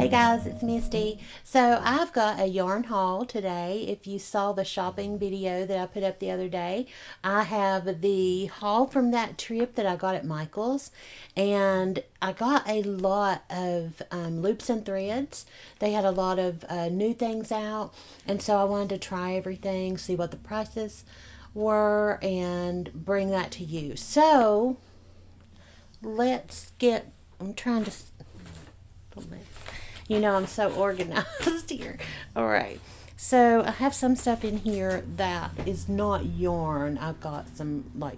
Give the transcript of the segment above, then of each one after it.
Hey guys, it's Misty. So I've got a yarn haul today. If you saw the shopping video that I put up the other day, I have the haul from that trip that I got at Michael's, and I got a lot of loops and threads. They had a lot of new things out, and so I wanted to try everything, see what the prices were, and bring that to you. So let's get, I'm trying to, you know, I'm so organized here. All right. So I have some stuff in here that is not yarn. I've got some, like,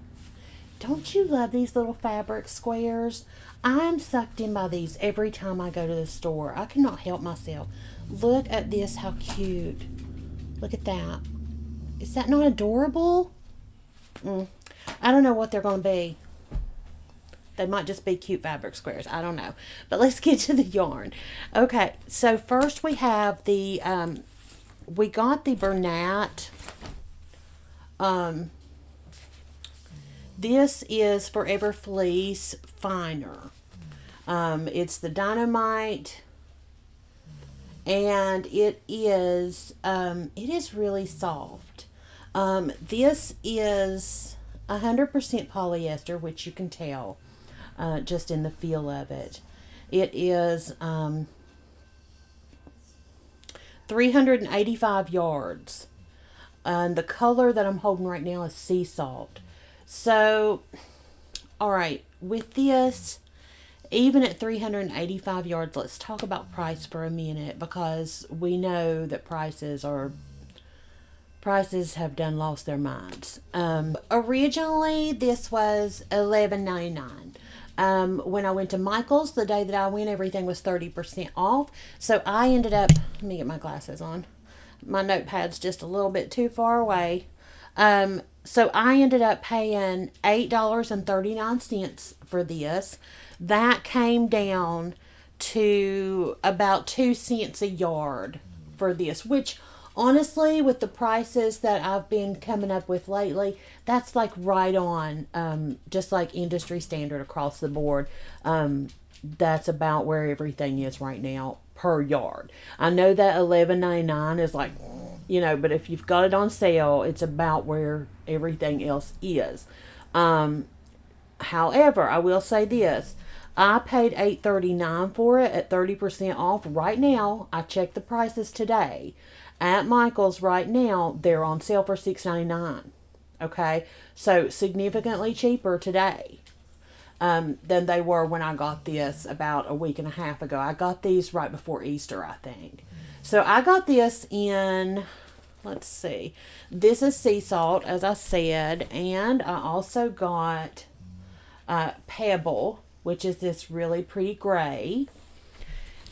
don't you love these little fabric squares? I'm sucked in by these every time I go to the store. I cannot help myself. Look at this, how cute. Look at that. Is that not adorable? I don't know what they're going to be. They might just be cute fabric squares. I don't know. But let's get to the yarn. Okay, so first we have the, we got the Bernat. This is Forever Fleece Finer. It's the Dynamite. And it is really soft. This is 100% polyester, which you can tell. Just in the feel of it. It is 385 yards. And the color that I'm holding right now is sea salt. So, alright, with this, even at 385 yards, let's talk about price for a minute, because we know that prices have done lost their minds. Originally, this was $11.99. When I went to Michael's, the day that I went, everything was 30% off. So I ended up, let me get my glasses on. My notepad's just a little bit too far away. So I ended up paying $8.39 for this. That came down to about 2 cents a yard for this, which honestly, with the prices that I've been coming up with lately, that's like right on, just like industry standard across the board. That's about where everything is right now per yard. I know that $11.99 is like, you know, but if you've got it on sale, it's about where everything else is. However, I will say this. I paid $8.39 for it at 30% off. Right now, I checked the prices today. At Michael's right now, they're on sale for $6.99. Okay? So, significantly cheaper today than they were when I got this about a week and a half ago. I got these right before Easter, I think. So, I got this in, let's see. This is sea salt, as I said. And I also got Pebble, which is this really pretty gray.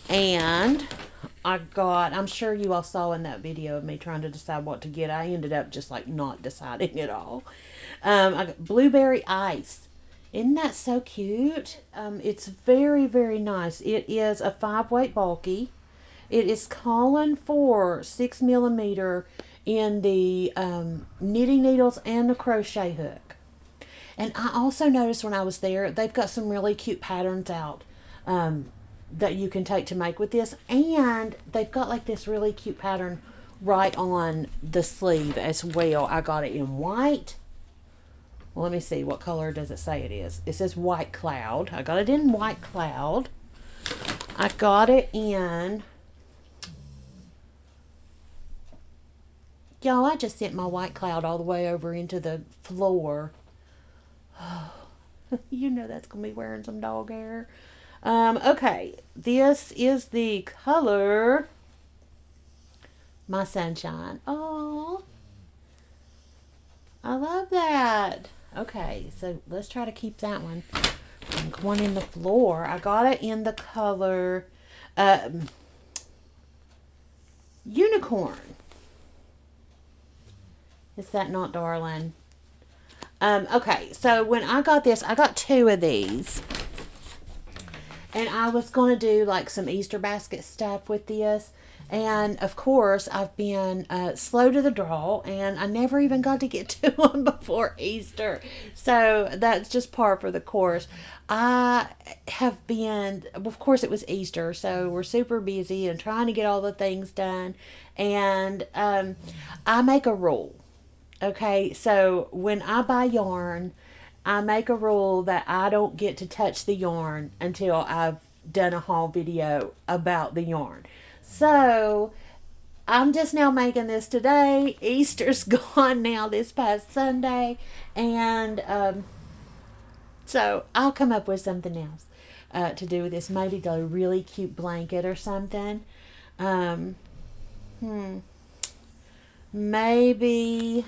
And I got, I'm sure you all saw in that video of me trying to decide what to get. I ended up just like not deciding at all. I got Blueberry Ice. Isn't that so cute? It's very, very nice. It is a 5-weight bulky. It is calling for 6mm in the knitting needles and the crochet hook. And I also noticed when I was there, they've got some really cute patterns out that you can take to make with this. And they've got like this really cute pattern right on the sleeve as well. I got it in white. Well, let me see. What color does it say it is? It says White Cloud. I got it in White Cloud. I got it in... Y'all, I just sent my White Cloud all the way over into the floor. You know that's going to be wearing some dog hair. Okay, this is the color My Sunshine. Oh, I love that. Okay, so let's try to keep that one. I'm going in the floor. I got it in the color Unicorn. Is that not darling? Okay, so when I got this, I got 2 of these. And I was going to do like some Easter basket stuff with this. And of course, I've been slow to the draw, and I never even got to get to them before Easter. So that's just par for the course. I have been, of course, it was Easter, so we're super busy and trying to get all the things done. And I make a rule. Okay, so when I buy yarn, I make a rule that I don't get to touch the yarn until I've done a haul video about the yarn. So I'm just now making this today. Easter's gone now this past Sunday. And so I'll come up with something else to do with this. Maybe a really cute blanket or something. Um, maybe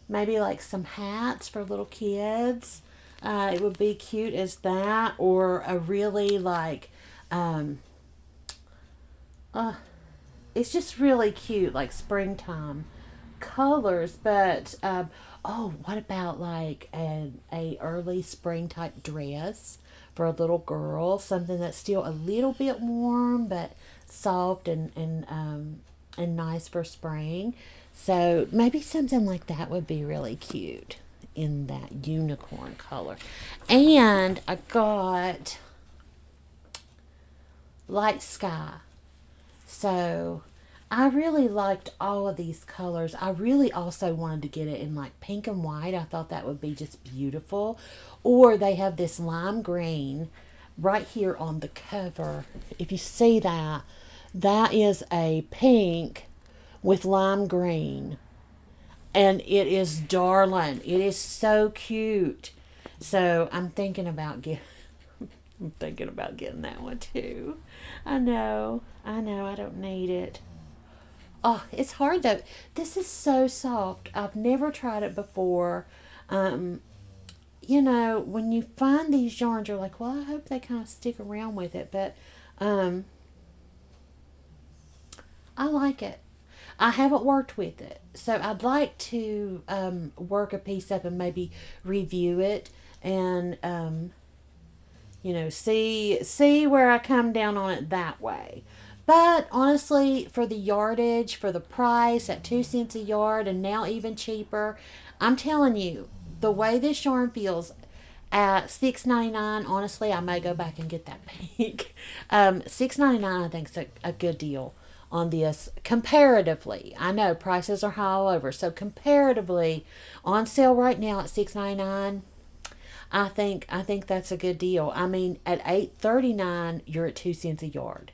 like some hats for little kids. It would be cute as that, or a really like it's just really cute, like springtime colors. But oh, what about like a early spring type dress for a little girl? Something that's still a little bit warm, but soft and nice for spring. So maybe something like that would be really cute in that unicorn color. And I got light sky. So I really liked all of these colors. I really also wanted to get it in like pink and white. I thought that would be just beautiful. Or they have this lime green right here on the cover. If you see that, that is a pink with lime green. And it is darling. It is so cute. So I'm thinking about getting that one too. I know. I don't need it. Oh, it's hard though. This is so soft. I've never tried it before. You know, when you find these yarns, you're like, well, I hope they kind of stick around with it. But I like it. I haven't worked with it, so I'd like to work a piece up and maybe review it and you know, see where I come down on it that way. But honestly, for the yardage, for the price at 2 cents a yard, and now even cheaper, I'm telling you, the way this yarn feels at $6.99, honestly, I may go back and get that pink. $6.99, I think is a good deal on this comparatively. I know prices are high all over, so comparatively on sale right now at $6.99. I think that's a good deal. I mean, at $8.39, you're at 2 cents a yard.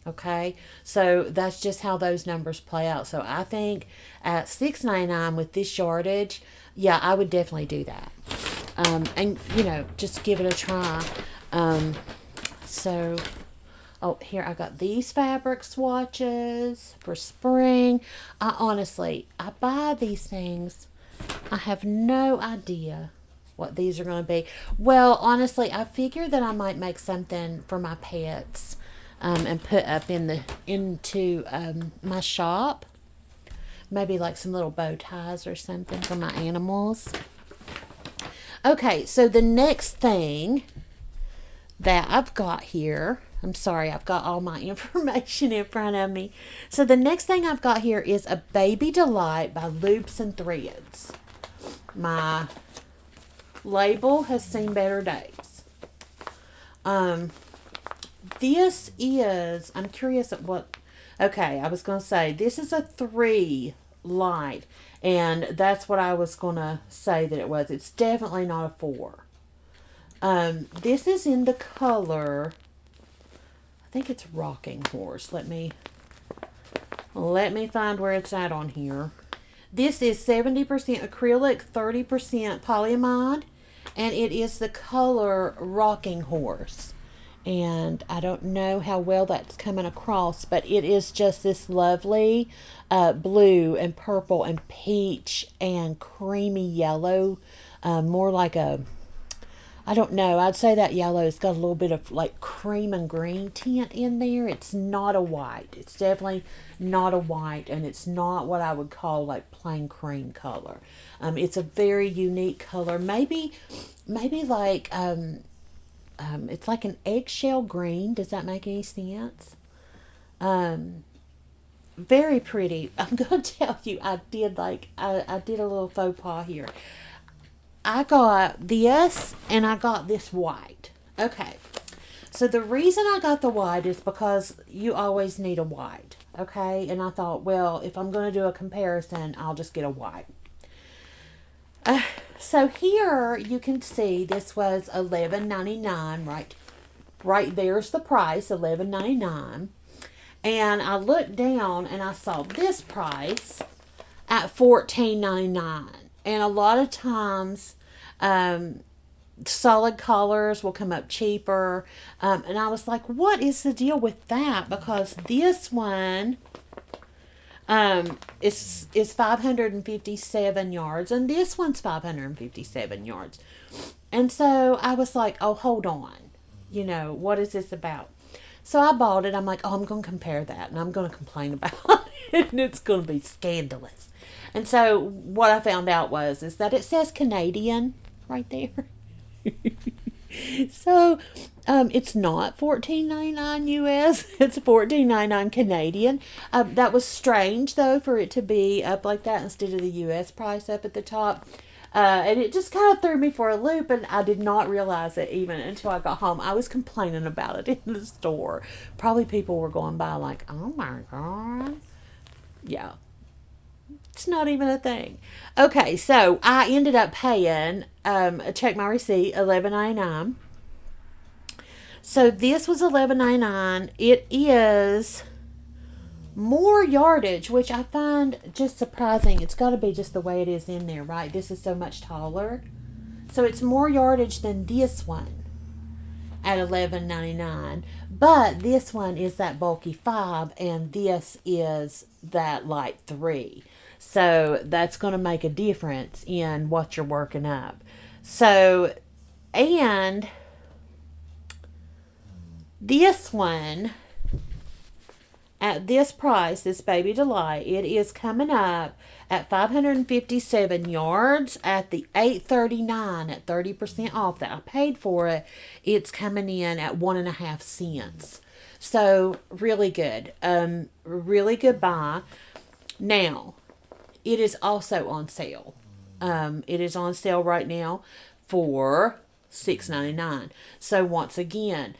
Okay, so that's just how those numbers play out. So I think at $6.99 with this yardage, yeah, I would definitely do that. And you know, just give it a try. So, oh, here I got these fabric swatches for spring. I buy these things. I have no idea what these are going to be. Well, honestly, I figured that I might make something for my pets. And put up into my shop. Maybe like some little bow ties or something for my animals. Okay, so the next thing that I've got here, I'm sorry, I've got all my information in front of me. So the next thing I've got here is a Baby Delight by Loops and Threads. My label has seen better days. This is, I'm curious at what, okay, I was going to say, this is a 3 light, and that's what I was going to say that it was. It's definitely not a 4. This is in the color, I think it's Rocking Horse. Let me find where it's at on here. This is 70% acrylic, 30% polyamide, and it is the color Rocking Horse. And I don't know how well that's coming across, but it is just this lovely blue and purple and peach and creamy yellow. More like a, I don't know, I'd say that yellow's got a little bit of like cream and green tint in there. It's not a white. It's definitely not a white, and it's not what I would call like plain cream color. It's a very unique color. Maybe like... it's like an eggshell green. Does that make any sense? Very pretty. I'm going to tell you, I did I did a little faux pas here. I got this and I got this white. Okay. So the reason I got the white is because you always need a white. Okay. And I thought, well, if I'm going to do a comparison, I'll just get a white. So here you can see this was $11.99. Right there's the price, $11.99. And I looked down and I saw this price at $14.99. And a lot of times, solid colors will come up cheaper. And I was like, what is the deal with that? Because this one is 557 yards and this one's 557 yards. And so I was like, oh, hold on. What is this about? So I bought it. I'm like, oh, I'm going to compare that and I'm going to complain about it and it's going to be scandalous. And so what I found out is that it says Canadian right there. So it's not $14.99 US. It's $14.99 Canadian. That was strange though for it to be up like that instead of the US price up at the top. And it just kind of threw me for a loop, and I did not realize it even until I got home. I was complaining about it in the store. Probably people were going by like, oh my God. Yeah. It's not even a thing. Okay, so I ended up paying, check my receipt, $11.99. So this was $11.99. It is more yardage, which I find just surprising. It's got to be just the way it is in there, right? This is so much taller. So it's more yardage than this one at $11.99. But this one is that bulky 5 and this is that light 3. So that's going to make a difference in what you're working up. So, and this one, at this price, this Baby Delight, it is coming up at 557 yards at the $8.39 at 30% off that I paid for it. It's coming in at 1.5 cents. So really good. Really good buy. Now, it is also on sale. It is on sale right now for $6.99. So once again,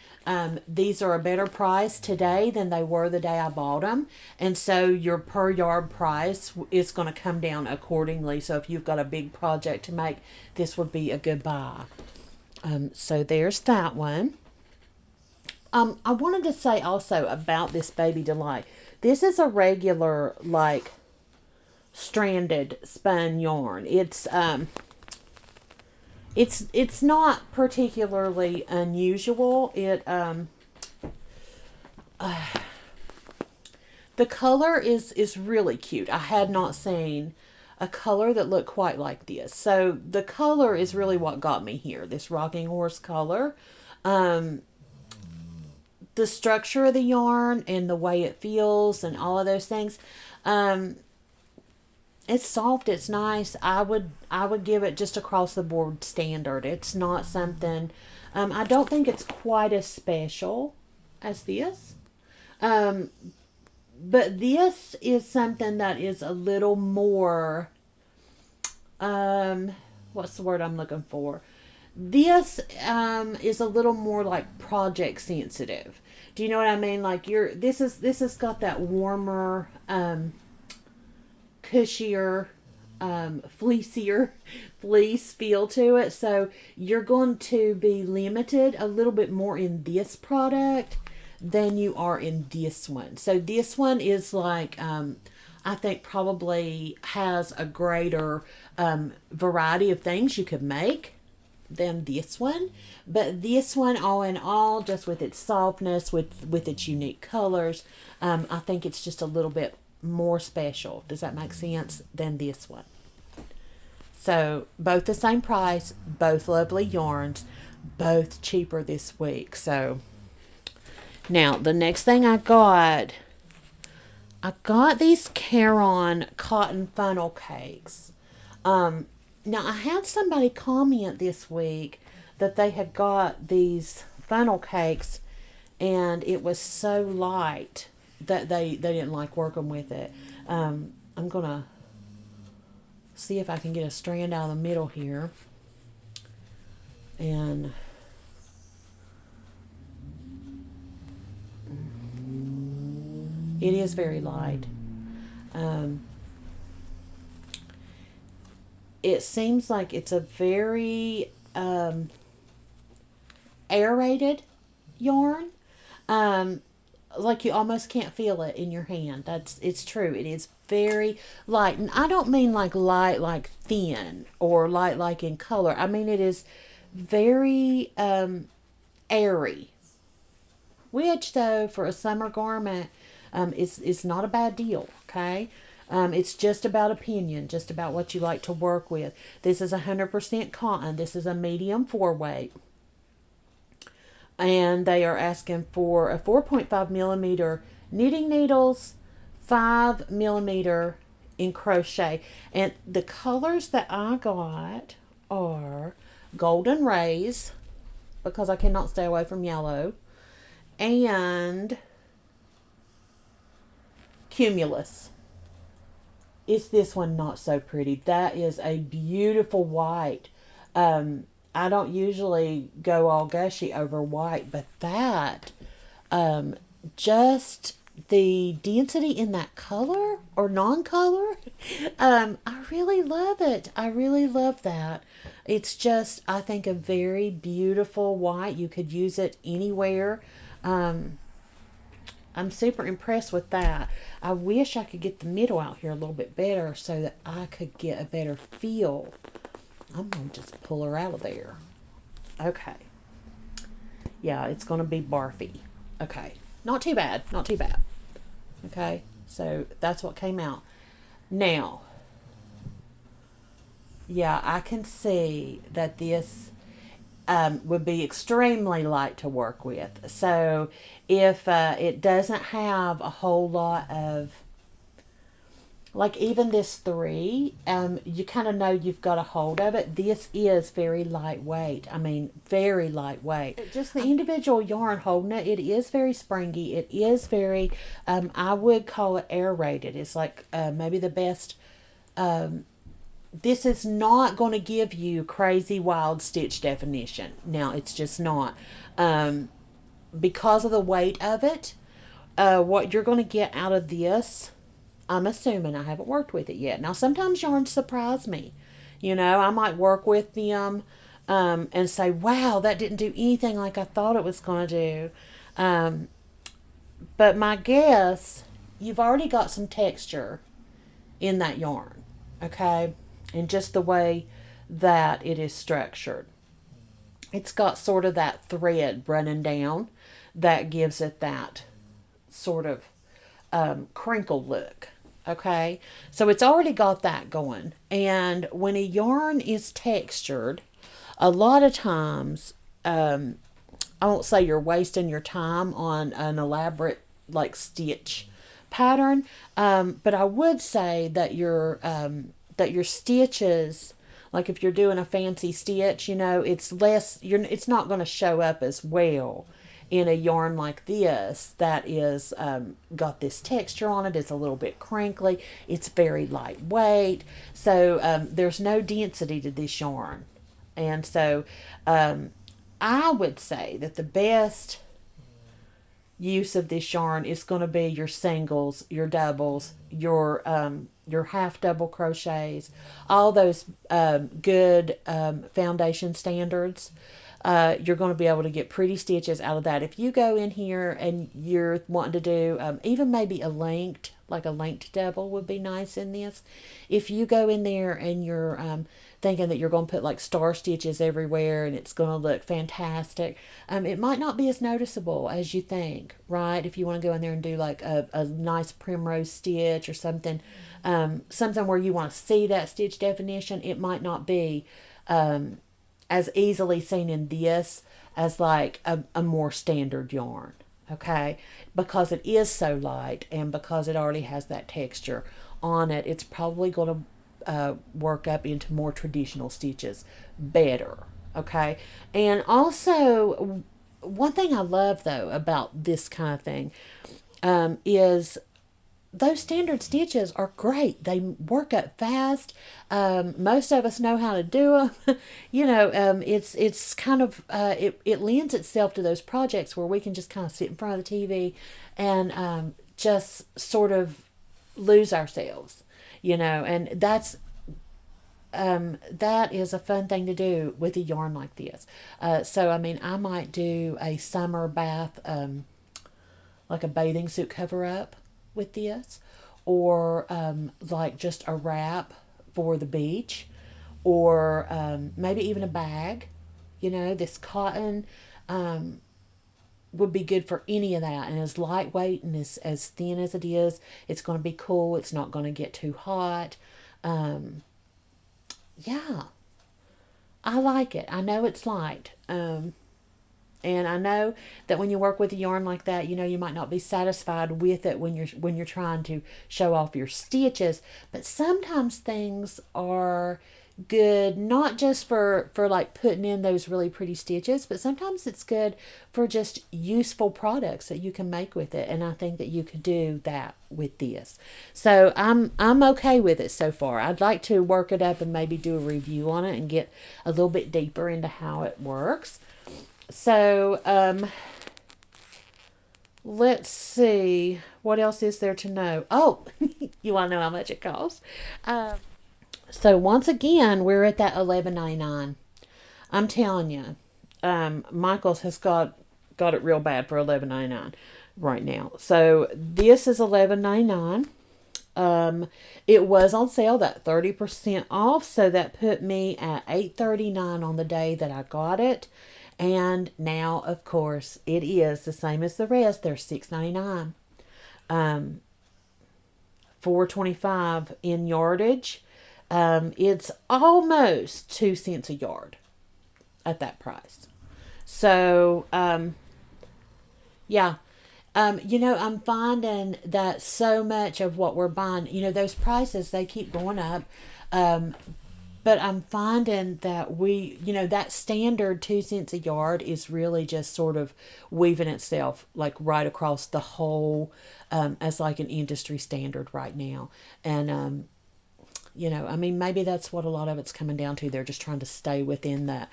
these are a better price today than they were the day I bought them. And so your per yard price is going to come down accordingly. So if you've got a big project to make, this would be a good buy. So there's that one. I wanted to say also about this Baby Delight. This is a regular, like, stranded spun yarn. It's not particularly unusual. The color is really cute. I had not seen a color that looked quite like this. So the color is really what got me here. This rocking horse color. The structure of the yarn and the way it feels and all of those things. It's soft. It's nice. I would give it just across the board standard. It's not something. I don't think it's quite as special as this. But this is something that is a little more. What's the word I'm looking for? This is a little more like project sensitive. Do you know what I mean? Like this has got that warmer, cushier, fleecier fleece feel to it. So you're going to be limited a little bit more in this product than you are in this one. So this one is like, I think probably has a greater variety of things you could make than this one. But this one, all in all, just with its softness, with its unique colors, I think it's just a little bit more special. Does that make sense? Than this one. So both the same price, both lovely yarns, both cheaper this week. So now the next thing I got these Caron cotton funnel cakes. Now I had somebody comment this week that they had got these funnel cakes and it was so light that they didn't like working with it. I'm gonna see if I can get a strand out of the middle here, and it is very light. It seems like it's a very aerated yarn. Like you almost can't feel it in your hand. It's true. It is very light, and I don't mean like light like thin or light like in color. I mean it is very airy, which though for a summer garment is not a bad deal. Okay. It's just about opinion, just about what you like to work with. This is 100% cotton. This is a medium 4-weight. And they are asking for a 4.5 millimeter knitting needles, 5 millimeter in crochet. And the colors that I got are Golden Rays, because I cannot stay away from yellow, and Cumulus. Is this one not so pretty? That is a beautiful white. I don't usually go all gushy over white, but that, just the density in that color or non-color, I really love it. I really love that. It's just, I think, a very beautiful white. You could use it anywhere. I'm super impressed with that. I wish I could get the middle out here a little bit better so that I could get a better feel. I'm going to just pull her out of there. Okay. Yeah, it's going to be barfy. Okay. Not too bad. Not too bad. Okay. So that's what came out. Now, yeah, I can see that this would be extremely light to work with. So if it doesn't have a whole lot of, like even this 3, you kind of know you've got a hold of it. This is very lightweight. I mean, very lightweight. Just the individual yarn holding it, it is very springy. It is very, I would call it aerated. It's like maybe the best, this is not going to give you crazy wild stitch definition. Now, it's just not. Because of the weight of it, what you're going to get out of this, I'm assuming, I haven't worked with it yet. Now, sometimes yarns surprise me. You know, I might work with them and say, wow, that didn't do anything like I thought it was going to do. But my guess, you've already got some texture in that yarn, okay? And just the way that it is structured. It's got sort of that thread running down that gives it that sort of crinkle look. Okay, so it's already got that going. And when a yarn is textured, a lot of times, I won't say you're wasting your time on an elaborate like stitch pattern, but I would say that your stitches, like if you're doing a fancy stitch, you know, it's less, it's not going to show up as well in a yarn like this that is got this texture on it. It's a little bit crinkly. It's very lightweight. So there's no density to this yarn. And so I would say that the best use of this yarn is going to be your singles, your doubles, your half double crochets, all those good foundation standards. You're going to be able to get pretty stitches out of that. If you go in here and you're wanting to do even maybe a linked, like a linked double would be nice in this. If you go in there and you're thinking that you're going to put like star stitches everywhere and it's going to look fantastic, it might not be as noticeable as you think, right? If you want to go in there and do like a nice primrose stitch or something, something where you want to see that stitch definition, it might not be as easily seen in this as like a more standard yarn, okay? Because it is so light and because it already has that texture on it, it's probably going to work up into more traditional stitches better, okay? And also, one thing I love though about this kind of thing, is those standard stitches are great. They work up fast. Most of us know how to do them. It's kind of it lends itself to those projects where we can just kind of sit in front of the TV and just sort of lose ourselves. And that is a fun thing to do with a yarn like this. So I mean, I might do a summer bath, like a bathing suit cover up with this, or like just a wrap for the beach, or maybe even a bag. This cotton would be good for any of that, and as lightweight and as thin as it is, it's going to be cool. It's not going to get too hot. Yeah, I like it. I know it's light. And I know that when you work with a yarn like that, you might not be satisfied with it when you're trying to show off your stitches, but sometimes things are good not just for like putting in those really pretty stitches, but sometimes it's good for just useful products that you can make with it, and I think that you could do that with this. So I'm okay with it so far. I'd like to work it up and maybe do a review on it and get a little bit deeper into how it works. So, let's see. What else is there to know? Oh, you want to know how much it costs? So once again, we're at that $11.99. I'm telling you, Michaels has got it real bad for $11.99 right now. So this is $11.99. It was on sale, that 30% off, so that put me at $8.39 on the day that I got it. And now, of course, it is the same as the rest. They're $6.99. $4.25 in yardage. It's almost 2 cents a yard at that price. So, yeah. I'm finding that so much of what we're buying, those prices, they keep going up. But I'm finding that that standard 2 cents a yard is really just sort of weaving itself like right across the whole, as like an industry standard right now. And, I mean, maybe that's what a lot of it's coming down to. They're just trying to stay within that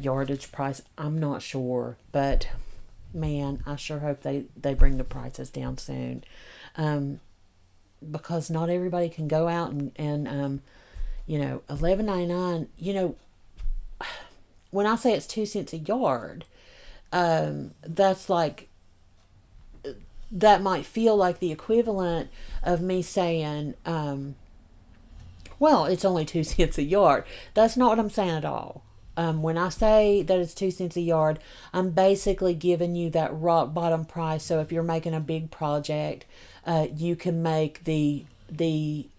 yardage price. I'm not sure, but man, I sure hope they bring the prices down soon. Because not everybody can go out and $11.99, when I say it's 2 cents a yard, that's like, that might feel like the equivalent of me saying, well, it's only 2 cents a yard. That's not what I'm saying at all. When I say that it's 2 cents a yard, I'm basically giving you that rock bottom price. So if you're making a big project, you can make the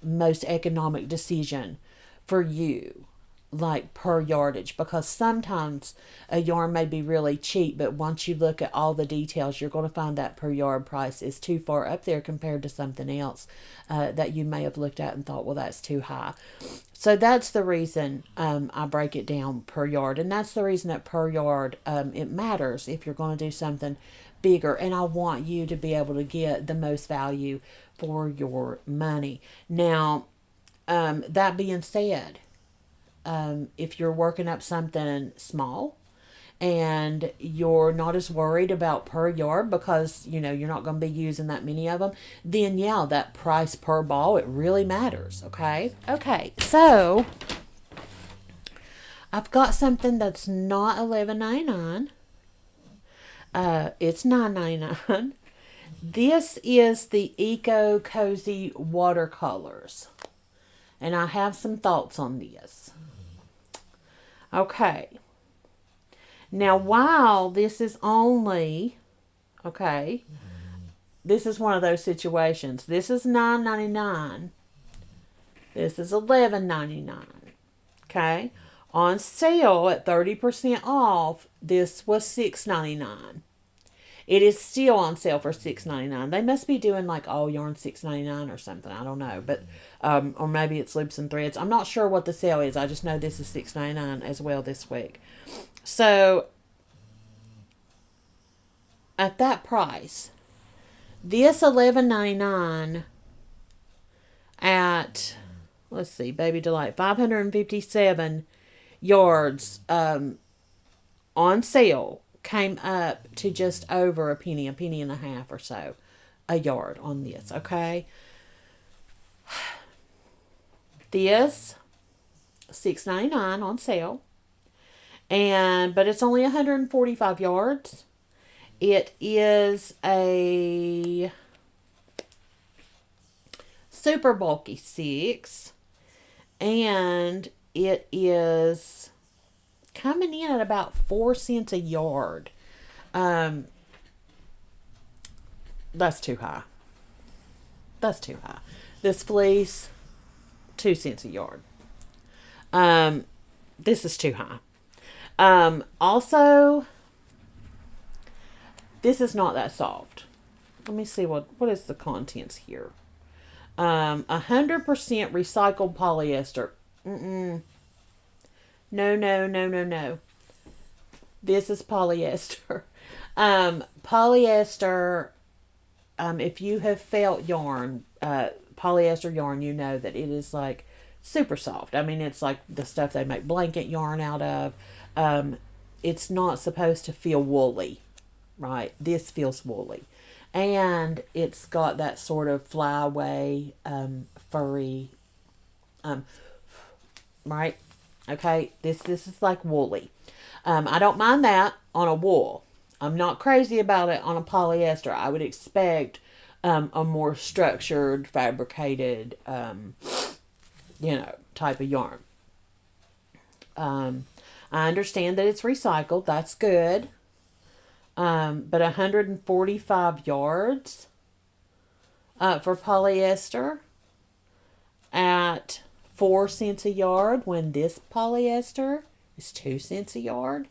most economic decision for you, like per yardage, because sometimes a yarn may be really cheap, but once you look at all the details, you're going to find that per yard price is too far up there compared to something else that you may have looked at and thought, well, that's too high. So that's the reason I break it down per yard, and that's the reason that per yard it matters if you're going to do something bigger, and I want you to be able to get the most value for your money. Now, that being said, if you're working up something small and you're not as worried about per yard because, you're not going to be using that many of them, then yeah, that price per ball, it really matters. Okay, so I've got something that's not $11.99. It's $9.99. This is the Eco Cozy watercolors, and I have some thoughts on this. Okay. Now, while this is only, this is one of those situations. This is $9.99. This is $11.99. Okay. On sale at 30% off, this was $6.99. It is still on sale for $6.99. They must be doing like all yarn $6.99 or something. I don't know, but or maybe it's loops and threads. I'm not sure what the sale is. I just know this is $6.99 as well this week. So at that price, This $11.99 at, let's see, Baby Delight, 557 yards on sale came up to just over a penny and a half or so a yard on this, okay? This $6.99 on sale, but it's only 145 yards. It is a super bulky 6, and it is coming in at about 4 cents a yard. That's too high. That's too high. This fleece, 2 cents a yard. This is too high. Also, this is not that soft. Let me see what is the contents here. 100% recycled polyester. No. This is polyester. Polyester, if you have felt yarn, polyester yarn, you know that it is like super soft. I mean, it's like the stuff they make blanket yarn out of. It's not supposed to feel woolly, right? This feels woolly. And it's got that sort of flyaway, furry, right? Okay, this is like woolly. I don't mind that on a wool. I'm not crazy about it on a polyester. I would expect a more structured, fabricated, type of yarn. I understand that it's recycled. That's good. But 145 yards for polyester at 4 cents a yard, when this polyester is 2 cents a yard.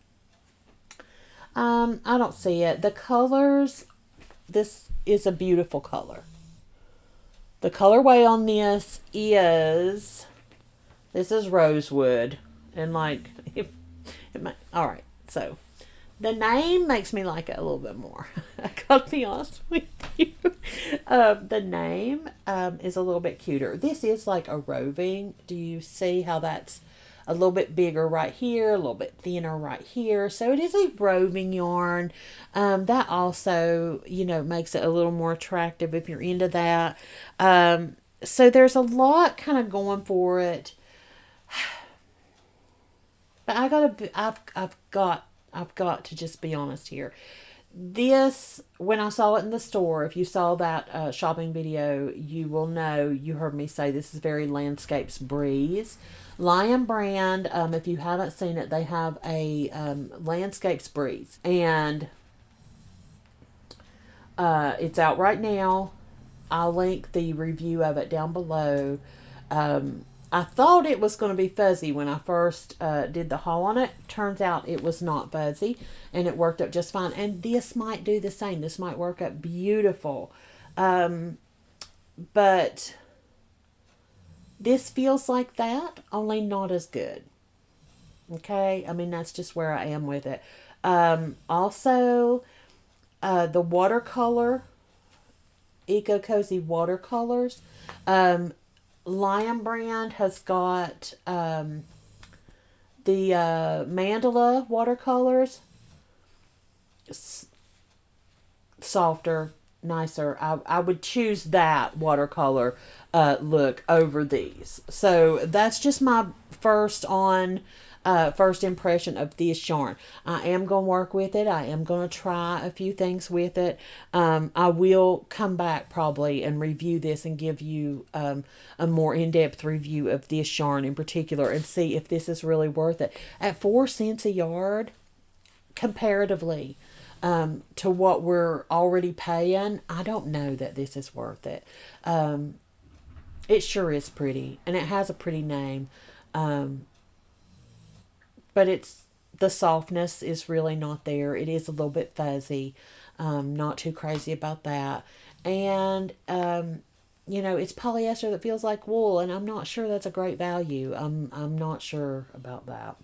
I don't see it. The colors, this is a beautiful color. The colorway on this is Rosewood. And like, all right, so the name makes me like it a little bit more. I gotta be honest with you. The name is a little bit cuter. This is like a roving. Do you see how that's a little bit bigger right here, a little bit thinner right here? So it is a roving yarn. That also, makes it a little more attractive if you're into that. So there's a lot kind of going for it. But I've got to just be honest here. This, when I saw it in the store, if you saw that shopping video, you will know, you heard me say this is very Landscapes Breeze. Lion brand, if you haven't seen it, they have a Landscapes Breeze. And it's out right now. I'll link the review of it down below. I thought it was going to be fuzzy when I first did the haul on it. Turns out it was not fuzzy, and it worked up just fine. And this might do the same. This might work up beautiful. But this feels like that, only not as good. Okay? I mean, that's just where I am with it. Also, the watercolor, Eco Cozy watercolors. Lion brand has got the mandala watercolors. Softer, nicer. I would choose that watercolor look over these. So that's just my first impression of this yarn. I am going to work with it. I am going to try a few things with it. I will come back probably and review this and give you a more in-depth review of this yarn in particular and see if this is really worth it. At 4 cents a yard, comparatively to what we're already paying, I don't know that this is worth it. It sure is pretty, and it has a pretty name. But the softness is really not there. It is a little bit fuzzy. Not too crazy about that. And, it's polyester that feels like wool, and I'm not sure that's a great value. I'm not sure about that.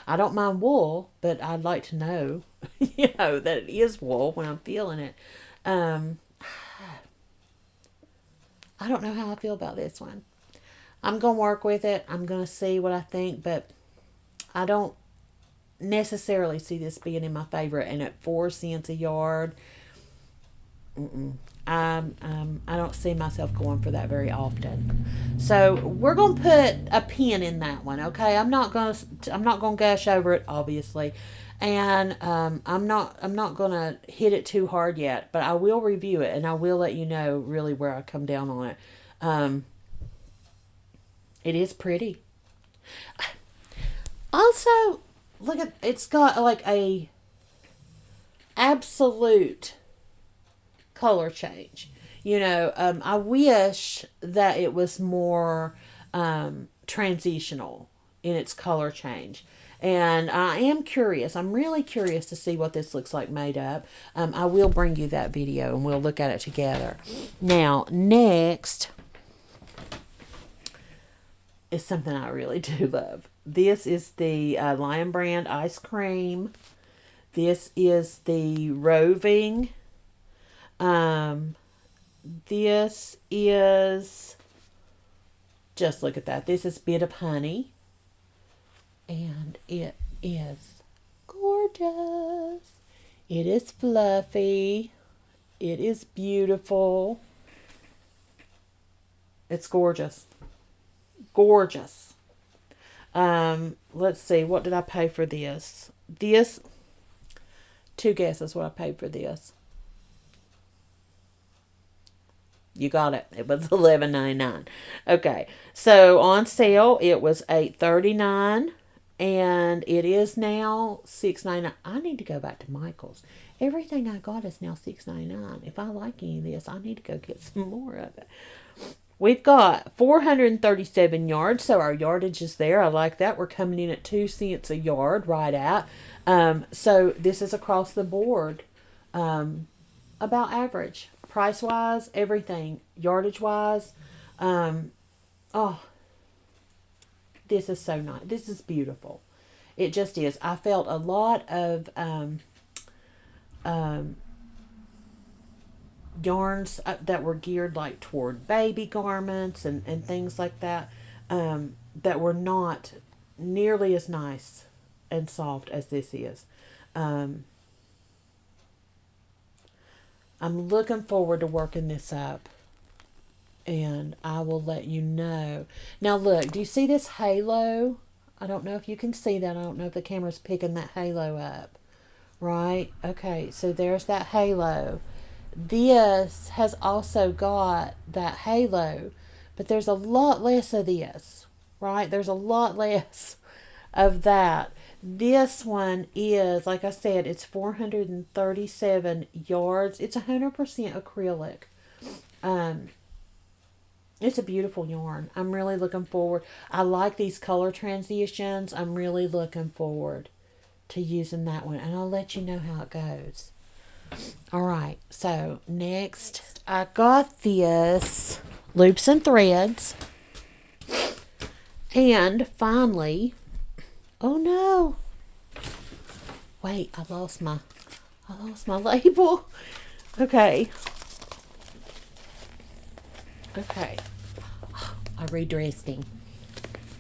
I don't mind wool, but I'd like to know, that it is wool when I'm feeling it. I don't know how I feel about this one. I'm going to work with it. I'm going to see what I think, but I don't necessarily see this being in my favorite. And at 4 cents a yard, I don't see myself going for that very often. So we're going to put a pin in that one, okay? I'm not going to gush over it, obviously, and I'm not going to hit it too hard yet. But I will review it, and I will let you know really where I come down on it. It is pretty. Also, look at, it's got like a absolute color change. I wish that it was more transitional in its color change. And I am curious. I'm really curious to see what this looks like made up. I will bring you that video and we'll look at it together. Now, next is something I really do love. This is the Lion Brand ice cream. This is the roving. This is, just look at that. This is Bit of Honey. And it is gorgeous. It is fluffy. It is beautiful. It's gorgeous. Gorgeous. Let's see. What did I pay for this? Two guesses what I paid for this. You got it. It was $11.99. Okay. So on sale it was $8.39 and it is now $6.99. I need to go back to Michael's. Everything I got is now $6.99. If I like any of this, I need to go get some more of it. We've got 437 yards, so our yardage is there. I like that. We're coming in at 2 cents a yard, right at. So this is across the board, about average. Price-wise, everything. Yardage-wise. This is so nice. This is beautiful. It just is. I felt a lot of yarns that were geared like toward baby garments and things like that, that were not nearly as nice and soft as this is. I'm looking forward to working this up, and I will let you know. Now look, do you see this halo? I don't know if you can see that. I don't know if the camera's picking that halo up. Right? Okay, so there's that halo. This has also got that halo, but there's a lot less of this, right? There's a lot less of that. This one is, like I said, it's 437 yards. It's 100% acrylic. It's a beautiful yarn. I'm really looking forward. I like these color transitions. I'm really looking forward to using that one, and I'll let you know how it goes. All right, so next I got this Loops and Threads, and finally, oh no, wait, I lost my label. Okay, I redressed him.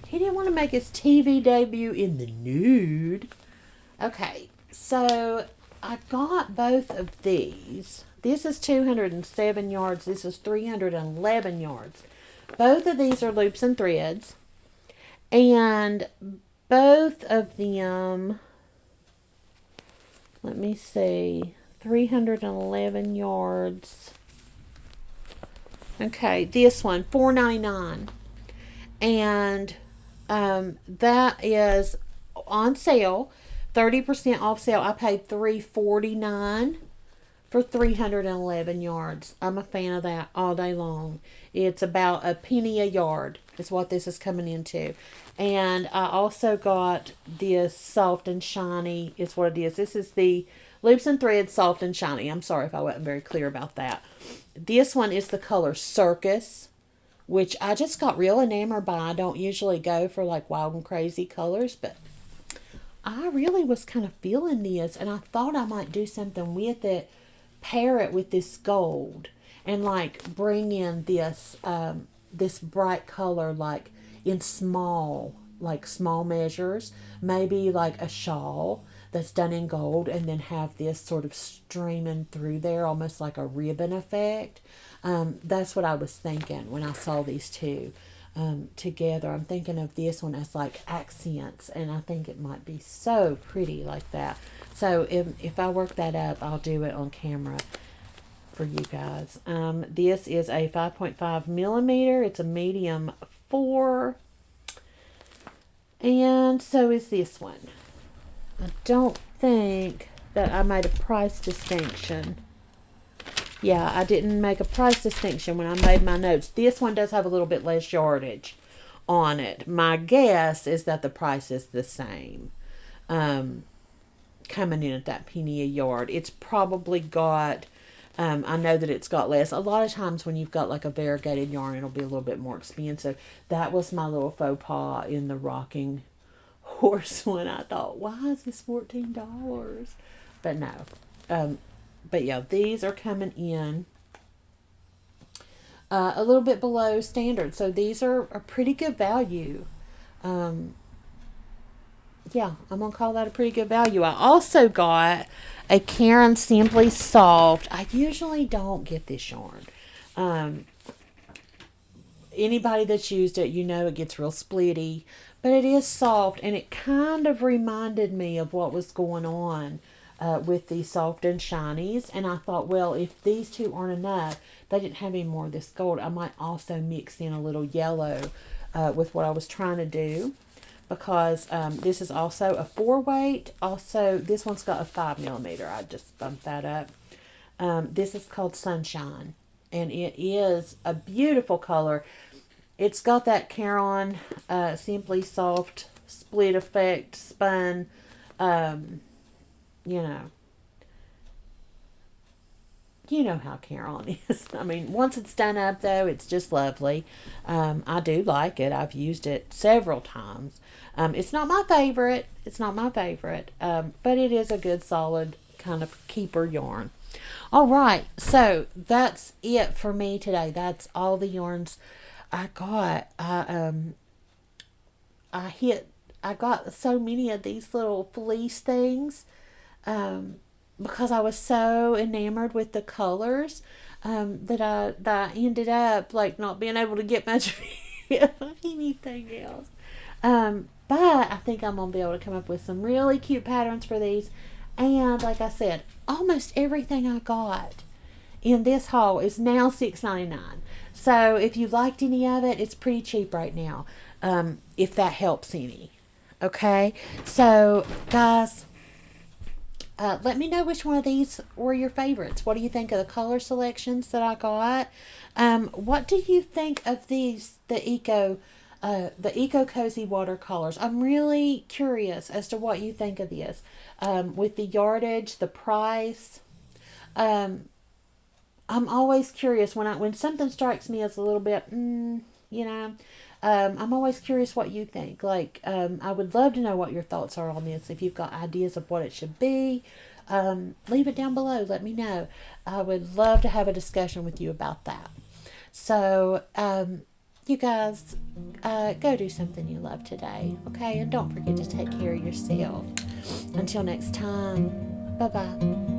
He didn't want to make his TV debut in the nude. Okay, so I got both of these. This is 207 yards. This is 311 yards. Both of these are Loops and Threads. And both of them, let me see, 311 yards. Okay, this one, $4.99. And that is on sale. 30% off sale. I paid $3.49 for 311 yards. I'm a fan of that all day long. It's about a penny a yard is what this is coming into. And I also got this Soft and Shiny is what it is. This is the Loops and Threads Soft and Shiny. I'm sorry if I wasn't very clear about that. This one is the color Circus, which I just got real enamored by. I don't usually go for like wild and crazy colors, but I really was kind of feeling this, and I thought I might do something with it, pair it with this gold. and like bring in this this bright color, like in small measures, maybe like a shawl that's done in gold, and then have this sort of streaming through there, almost like a ribbon effect. That's what I was thinking when I saw these two together. I'm thinking of this one as like accents, and I think it might be so pretty like that. So if I work that up, I'll do it on camera for you guys. This is a 5.5 millimeter. It's a medium 4. And so is this one. I don't think that I made a price distinction. Yeah, I didn't make a price distinction when I made my notes. This one does have a little bit less yardage on it. My guess is that the price is the same. Coming in at that penny a yard. It's probably got, I know that it's got less. A lot of times when you've got like a variegated yarn, it'll be a little bit more expensive. That was my little faux pas in the rocking horse one. I thought, why is this $14? But no. But yeah, these are coming in a little bit below standard. So these are a pretty good value. Yeah, I'm going to call that a pretty good value. I also got a Caron Simply Soft. I usually don't get this yarn. Anybody that's used it, you know it gets real splitty. But it is soft, and it kind of reminded me of what was going on with these soft and shinies. And I thought, well, if these two aren't enough, they didn't have any more of this gold, I might also mix in a little yellow with what I was trying to do. Because this is also a 4 weight. Also, this one's got a 5 millimeter. I just bumped that up. This is called Sunshine. And it is a beautiful color. It's got that Caron Simply Soft split effect spun. You know how Caron is. I mean, once it's done up, though, it's just lovely. I do like it. I've used it several times. It's not my favorite. But it is a good, solid kind of keeper yarn. All right, so that's it for me today. That's all the yarns I got. I got so many of these little fleece things. Because I was so enamored with the colors that I ended up like not being able to get much of anything else. But I think I'm going to be able to come up with some really cute patterns for these. And like I said, almost everything I got in this haul is now $6.99. So if you liked any of it, it's pretty cheap right now. If that helps any. Okay? So, guys, let me know which one of these were your favorites. What do you think of the color selections that I got? What do you think of these, the Eco Cozy watercolors? I'm really curious as to what you think of this. With the yardage, the price. I'm always curious when something strikes me as a little bit, I'm always curious what you think. Like, I would love to know what your thoughts are on this. If you've got ideas of what it should be, leave it down below. Let me know. I would love to have a discussion with you about that. So, you guys, go do something you love today, okay? And don't forget to take care of yourself. Until next time, bye-bye.